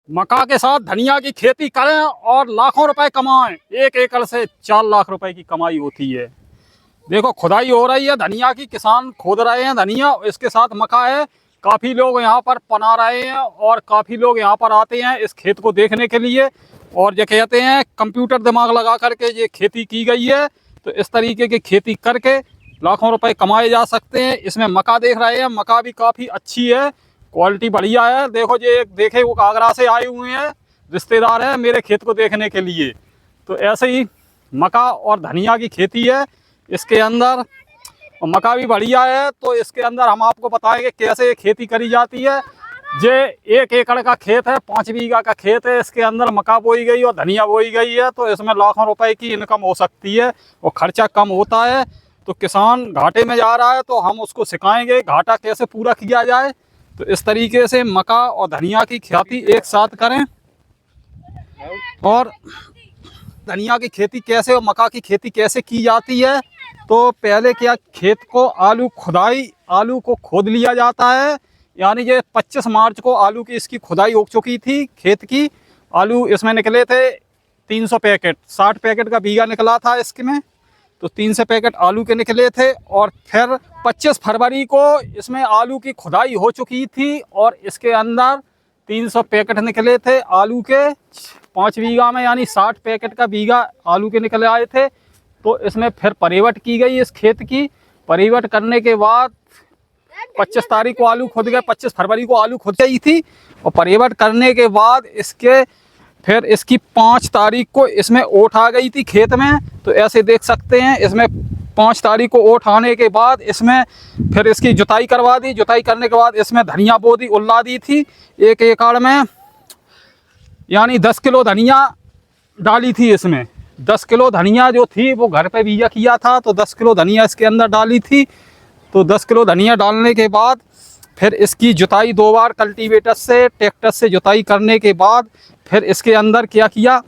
मक्का के साथ धनिया की खेती करें और लाखों रुपए कमाएं। 1 एकड़ से 4 लाख रुपए की कमाई होती है। देखो खुदाई हो रही है धनिया की, किसान खोद रहे हैं धनिया, इसके साथ मक्का है। काफ़ी लोग यहाँ पर पना रहे हैं और काफ़ी लोग यहाँ पर आते हैं इस खेत को देखने के लिए। और ये कहते हैं कंप्यूटर दिमाग लगा करके ये खेती की गई है, तो इस तरीके की खेती करके लाखों रुपए कमाए जा सकते हैं। इसमें मक्का देख रहे हैं, मक्का भी काफ़ी अच्छी है, क्वालिटी बढ़िया है। देखो ये देखे वो आगरा से आए हुए हैं, रिश्तेदार हैं मेरे खेत को देखने के लिए। तो ऐसे ही मक्का और धनिया की खेती है इसके अंदर, और मक्का भी बढ़िया है। तो इसके अंदर हम आपको बताएंगे कैसे खेती करी जाती है। ये 1 एकड़ का खेत है, 5 बीघा का खेत है, इसके अंदर मक्का बोई गई और धनिया बोई गई है। तो इसमें लाखों रुपए की इनकम हो सकती है और खर्चा कम होता है। तो किसान घाटे में जा रहा है तो हम उसको सिखाएंगे घाटा कैसे पूरा किया जाए। तो इस तरीके से मक्का और धनिया की खेती एक साथ करें। और धनिया की खेती कैसे और मक्का की खेती कैसे की जाती है, तो पहले क्या खेत को आलू को खोद लिया जाता है। यानी ये 25 मार्च को आलू की इसकी खुदाई हो चुकी थी खेत की। आलू इसमें निकले थे 300 पैकेट, 60 पैकेट का बीघा निकला था इसमें, तो 300 पैकेट आलू के निकले थे। और फिर 25 फरवरी को इसमें आलू की खुदाई हो चुकी थी और इसके अंदर 300 पैकेट निकले थे आलू के 5 बीघा में, यानी 60 पैकेट का बीघा आलू के निकले आए थे। तो इसमें फिर परिवट की गई इस खेत की। परिवट करने के बाद 25 तारीख को आलू खुद गए, 25 फरवरी को आलू खुद गई थी। और परिवट करने के बाद फिर इसकी 5 तारीख को इसमें ओट आ गई थी खेत में। तो ऐसे देख सकते हैं इसमें 5 तारीख को ओट आने के बाद इसमें फिर इसकी जुताई करवा दी। जुताई करने के बाद इसमें धनिया बो दी, उल्ला दी थी 1 एकड़ में, यानी 10 किलो धनिया डाली थी इसमें। 10 किलो धनिया जो थी वो घर पे बीजा किया था, तो 10 किलो धनिया इसके अंदर डाली थी। तो 10 किलो धनिया डालने के बाद फिर इसकी जुताई 2 बार कल्टीवेटर से ट्रैक्टर से जुताई करने के बाद फिर इसके अंदर क्या किया,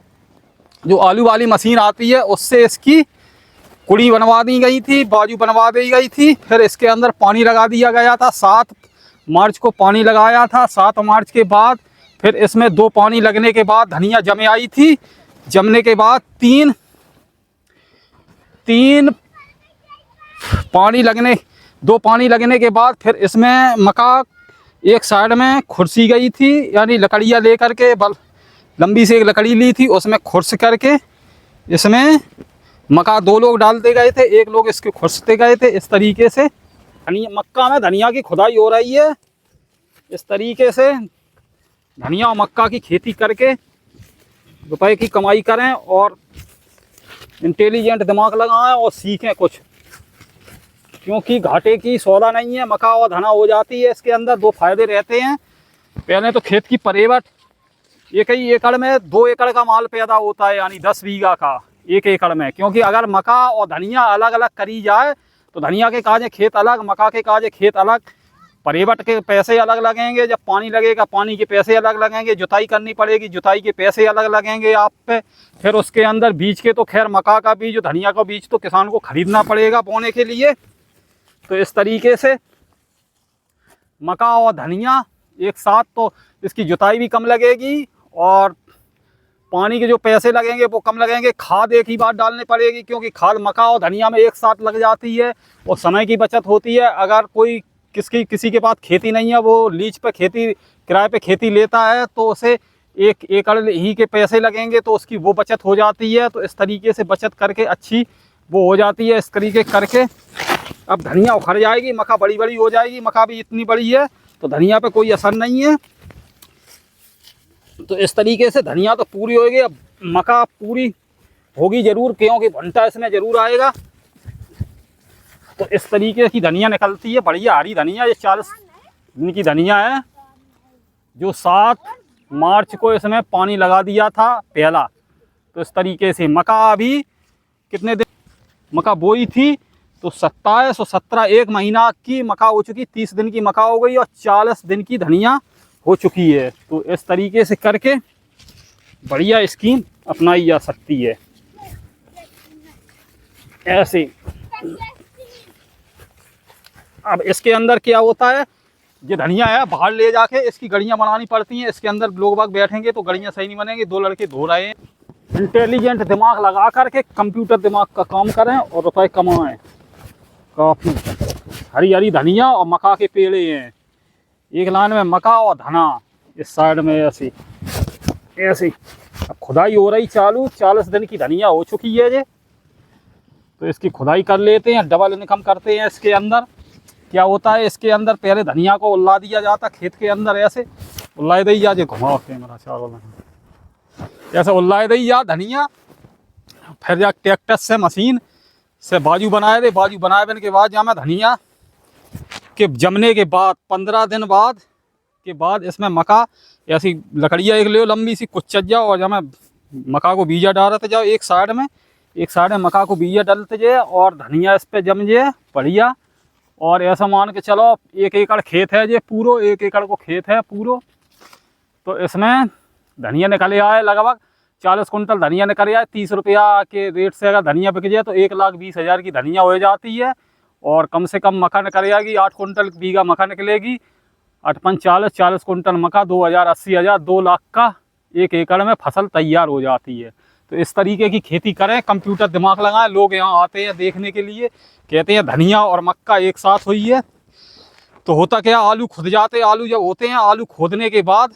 जो आलू वाली मशीन आती है उससे इसकी कुड़ी बनवा दी गई थी, बाजू बनवा दी गई थी। फिर इसके अंदर पानी लगा दिया गया था। 7 मार्च को पानी लगाया था। 7 मार्च के बाद फिर इसमें 2 पानी लगने के बाद धनिया जमे आई थी। जमने के बाद तीन पानी लगने 2 पानी लगने के बाद फिर इसमें मक्का एक साइड में खुरसी गई थी, यानी लकड़ियाँ लेकर के लंबी से एक लकड़ी ली थी, उसमें खुरस करके इसमें मक्का 2 लोग डालते गए थे, 1 लोग इसके खुरसते गए थे। इस तरीके से मक्का में धनिया की खुदाई हो रही है। इस तरीके से धनिया और मक्का की खेती करके रुपए की कमाई करें और इंटेलिजेंट दिमाग लगाएं और सीखें कुछ, क्योंकि घाटे की सौदा नहीं है। मक्का और धना हो जाती है, इसके अंदर 2 फायदे रहते हैं। पहले तो खेत की परिवट, 1 ही एकड़ में 2 एकड़ का माल पैदा होता है, यानी 10 बीघा का 1 एकड़ में। क्योंकि अगर मक्का और धनिया अलग अलग करी जाए तो धनिया के काजे खेत अलग, मक्का के काजे खेत अलग, परिवट के पैसे अलग लगेंगे, जब पानी लगेगा पानी के पैसे अलग लगेंगे, जुताई करनी पड़ेगी जुताई के पैसे अलग लगेंगे आप पे। फिर उसके अंदर बीज के, तो खैर मक्का का बीज धनिया का बीज तो किसान को खरीदना पड़ेगा बोने के लिए। तो इस तरीके से मक्का और धनिया एक साथ, तो इसकी जुताई भी कम लगेगी और पानी के जो पैसे लगेंगे वो कम लगेंगे। खाद एक ही बार डालनी पड़ेगी, क्योंकि खाद मक्का और धनिया में एक साथ लग जाती है और समय की बचत होती है। अगर कोई किसी के पास खेती नहीं है, वो लीज पे खेती, किराए पे खेती लेता है, तो उसे 1 एकड़ ही के पैसे लगेंगे, तो उसकी वो बचत हो जाती है। तो इस तरीके से बचत करके अच्छी वो हो जाती है। इस तरीके करके अब धनिया उखड़ जाएगी, मक्का बड़ी बड़ी हो जाएगी। मक्का भी इतनी बड़ी है तो धनिया पे कोई असर नहीं है। तो इस तरीके से धनिया तो पूरी होगी, अब मक्का पूरी होगी ज़रूर, क्योंकि भंटा इसमें ज़रूर आएगा। तो इस तरीके की धनिया निकलती है, बढ़िया हरी धनिया। ये 40 दिन की धनिया है, जो 7 मार्च को इसमें पानी लगा दिया था पहला। तो इस तरीके से मक्का अभी कितने दिन मक्का बोई थी, तो 27 और 17 1 महीना की मक्का हो चुकी, 30 दिन की मक्का हो गई और 40 दिन की धनिया हो चुकी है। तो इस तरीके से करके बढ़िया स्कीम अपनाई जा सकती है। ऐसे अब इसके अंदर क्या होता है, ये धनिया है, बाहर ले जाके इसकी गड़ियाँ बनानी पड़ती हैं। इसके अंदर लोग बाग बैठेंगे तो गड़ियाँ सही नहीं बनेंगी। 2 लड़के धो रहे हैं। इंटेलिजेंट दिमाग लगा करके कंप्यूटर दिमाग का काम करें और रुपए कमाएं। काफ़ी हरी हरी धनिया और मक्का के पेड़े हैं। एक लाइन में मक्का और धना, इस साइड में ऐसी ऐसी। अब खुदाई हो रही चालू। 40 दिन की धनिया हो चुकी है ये, तो इसकी खुदाई कर लेते हैं। डबल इनकम करते हैं। इसके अंदर क्या होता है, इसके अंदर पहले धनिया को उल्ला दिया जाता खेत के अंदर, ऐसे उल्लाए दी जा। घुमाओ कैमरा चारों, ऐसे उल्लाए दी जा धनिया। फिर जा ट्रैक्टर से मशीन से बाजू बनाए दे। बाजू बनाए देने के बाद जामे धनिया के जमने के बाद 15 दिन बाद के बाद इसमें मक्का ऐसी लकड़ियाँ एक ले लंबी सी कुछ जाओ और जब मैं मक्का को बीजा डालते जाओ एक साइड में मक्का को बीजा डालते जाए और धनिया इस पे जम जाए बढ़िया। और ऐसा मान के चलो 1 एकड़ खेत है ये पूरो, 1 एकड़ को खेत है पूरो। तो इसमें धनिया निकले आए लगभग 40 कुंटल धनिया निकल आए। 30 रुपया के रेट से अगर धनिया बिक जाए तो 1,20,000 की धनिया हो जाती है। और कम से कम मक्का निकल आएगी 8 कुंटल बीघा मक्का निकलेगी। 8 पंच 40 कुंटल मक्का 2,000 80,000 2 लाख का 1 एकड़ में फसल तैयार हो जाती है। तो इस तरीके की खेती करें, कंप्यूटर दिमाग लगाएं। लोग यहाँ आते हैं देखने के लिए, कहते हैं धनिया और मक्का एक साथ हुई है। तो होता क्या, आलू खुद जाते। आलू जब होते हैं, आलू खोदने के बाद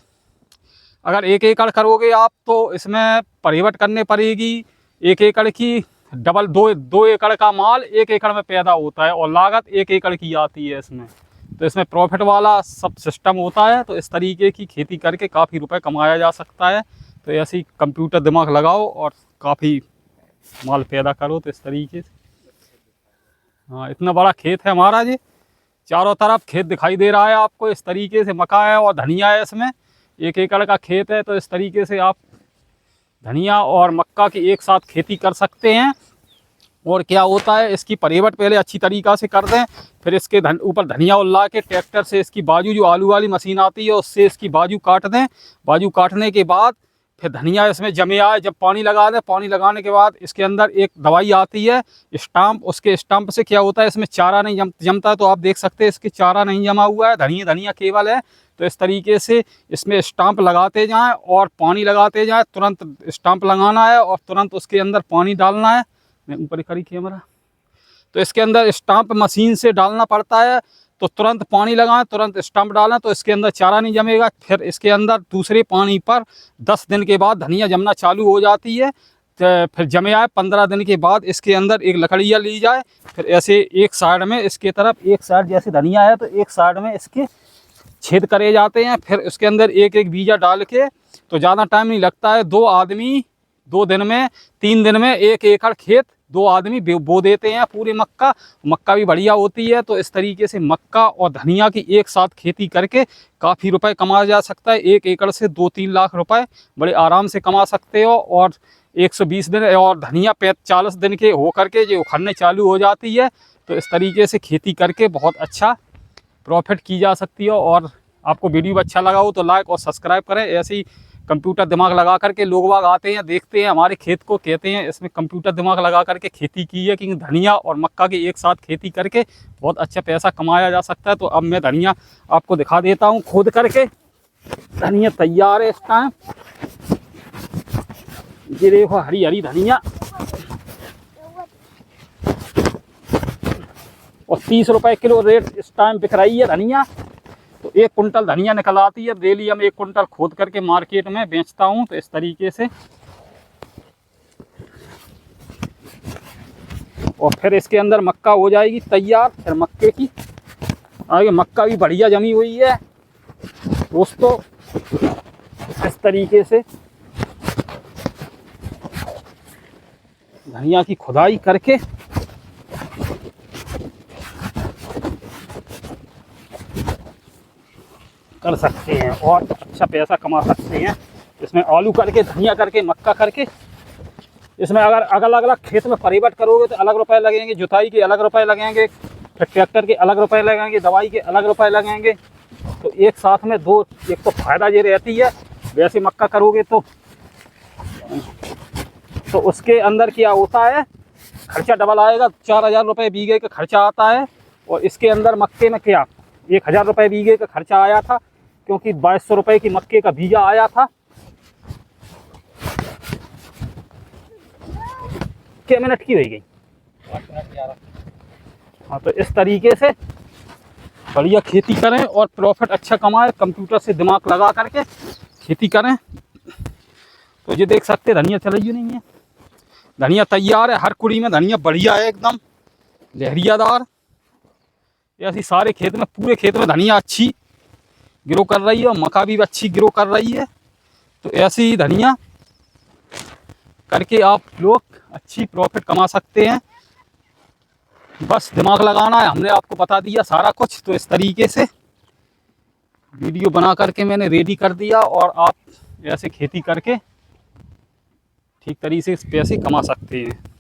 अगर 1 एकड़ करोगे आप तो इसमें परिवट करने पड़ेगी। 1 एकड़ की डबल 2 एकड़ का माल 1 एकड़ में पैदा होता है और लागत 1 एकड़ की आती है इसमें। तो इसमें प्रॉफिट वाला सब सिस्टम होता है। तो इस तरीके की खेती करके काफ़ी रुपए कमाया जा सकता है। तो ऐसे ही कंप्यूटर दिमाग लगाओ और काफ़ी माल पैदा करो। तो इस तरीके से, हाँ, इतना बड़ा खेत है हमारा जी, चारों तरफ खेत दिखाई दे रहा है आपको। इस तरीके से मक्का है और धनिया है। इसमें 1 एकड़ का खेत है। तो इस तरीके से आप धनिया और मक्का की एक साथ खेती कर सकते हैं। और क्या होता है, इसकी परिवट पहले अच्छी तरीक़ा से कर दें, फिर इसके ऊपर धनिया उल्ला के ट्रैक्टर से इसकी बाजू, जो आलू वाली मशीन आती है उससे इसकी बाजू काट दें। बाजू काटने के बाद फिर धनिया इसमें जमे आए, जब पानी लगा दें। पानी लगाने के बाद इसके अंदर एक दवाई आती है स्टाम्प। उसके स्टाम्प से क्या होता है, इसमें चारा नहीं जमता। तो आप देख सकते हैं इसके चारा नहीं जमा हुआ है, धनिया केवल है। तो इस तरीके से इसमें स्टाम्प लगाते जाएं और पानी लगाते जाएं। तुरंत स्टाम्प लगाना है और तुरंत उसके अंदर पानी डालना है। मैं ऊपर करी कैमरा। तो इसके अंदर स्टाम्प मशीन से डालना पड़ता है। तो तुरंत पानी लगाएं, तुरंत स्टाम्प डालें तो इसके अंदर चारा नहीं जमेगा। फिर इसके अंदर दूसरे पानी पर 10 दिन के बाद धनिया जमना चालू हो जाती है। तो फिर जमे आए 15 दिन के बाद इसके अंदर एक लकड़ियाँ ली जाए। फिर ऐसे एक साइड में इसके तरफ, एक साइड जैसे धनिया है तो एक साइड में इसके छेद करे जाते हैं। फिर उसके अंदर एक बीजा डाल के, तो ज़्यादा टाइम नहीं लगता है। 2 आदमी 2 दिन में 3 दिन में 1 एकड़ खेत 2 आदमी बो देते हैं पूरे मक्का भी बढ़िया होती है। तो इस तरीके से मक्का और धनिया की एक साथ खेती करके काफ़ी रुपए कमाया जा सकता है। 1 एकड़ से 2-3 लाख रुपए बड़े आराम से कमा सकते हो। और 120 दिन और धनिया 40 दिन के हो करके जो उखड़ने चालू हो जाती है। तो इस तरीके से खेती करके बहुत अच्छा प्रॉफिट की जा सकती है। और आपको वीडियो अच्छा लगा हो तो लाइक और सब्सक्राइब करें। ऐसे ही कंप्यूटर दिमाग लगा करके लोग बाग आते हैं, देखते हैं हमारे खेत को, कहते हैं इसमें कंप्यूटर दिमाग लगा करके खेती की है। क्योंकि धनिया और मक्का की एक साथ खेती करके बहुत अच्छा पैसा कमाया जा सकता है। तो अब मैं धनिया आपको दिखा देता हूँ खोद करके। धनिया तैयार है इस टाइम। ये देखो हरी हरी धनिया, और 30 रुपए किलो रेट इस टाइम बिक रही है धनिया। तो 1 कुंटल धनिया निकल आती है डेली। हम 1 कुंटल खोद करके मार्केट में बेचता हूँ। तो इस तरीके से, और फिर इसके अंदर मक्का हो जाएगी तैयार। फिर मक्के की आगे मक्का भी बढ़िया जमी हुई है दोस्तों। इस तरीके से धनिया की खुदाई करके कर सकते हैं और अच्छा पैसा कमा सकते हैं। इसमें आलू करके, धनिया करके, मक्का करके। इसमें अगर अलग अलग खेत में परिवट करोगे तो अलग रुपए लगेंगे, जुताई के अलग रुपए लगेंगे, फिर ट्रैक्टर के अलग रुपए लगेंगे, दवाई के अलग रुपए लगेंगे। तो एक साथ में एक तो फ़ायदा ये रहती है। वैसे मक्का करोगे तो उसके अंदर क्या होता है, खर्चा डबल आएगा। 4,000 रुपये बीघे का खर्चा आता है। और इसके अंदर मक्के में क्या 1000 रुपये बीघे का खर्चा आया था, क्योंकि 2200 रुपये की मक्के का बीजा आया था। क्या मिनट की रह गई? 8 मिनट 11। हाँ, तो इस तरीके से बढ़िया खेती करें और प्रॉफिट अच्छा कमाएं, कंप्यूटर से दिमाग लगा करके खेती करें। तो ये देख सकते धनिया चली नहीं है, धनिया तैयार है, हर कुड़ी में धनिया बढ़िया है, एकदम लहरियादार। ऐसी सारे खेत में, पूरे खेत में धनिया अच्छी ग्रो कर रही है और मक्का भी अच्छी ग्रो कर रही है। तो ऐसी ही धनिया करके आप लोग अच्छी प्रॉफिट कमा सकते हैं। बस दिमाग लगाना है, हमने आपको बता दिया सारा कुछ। तो इस तरीके से वीडियो बना करके मैंने रेडी कर दिया और आप ऐसे खेती करके ठीक तरीके से पैसे कमा सकते हैं।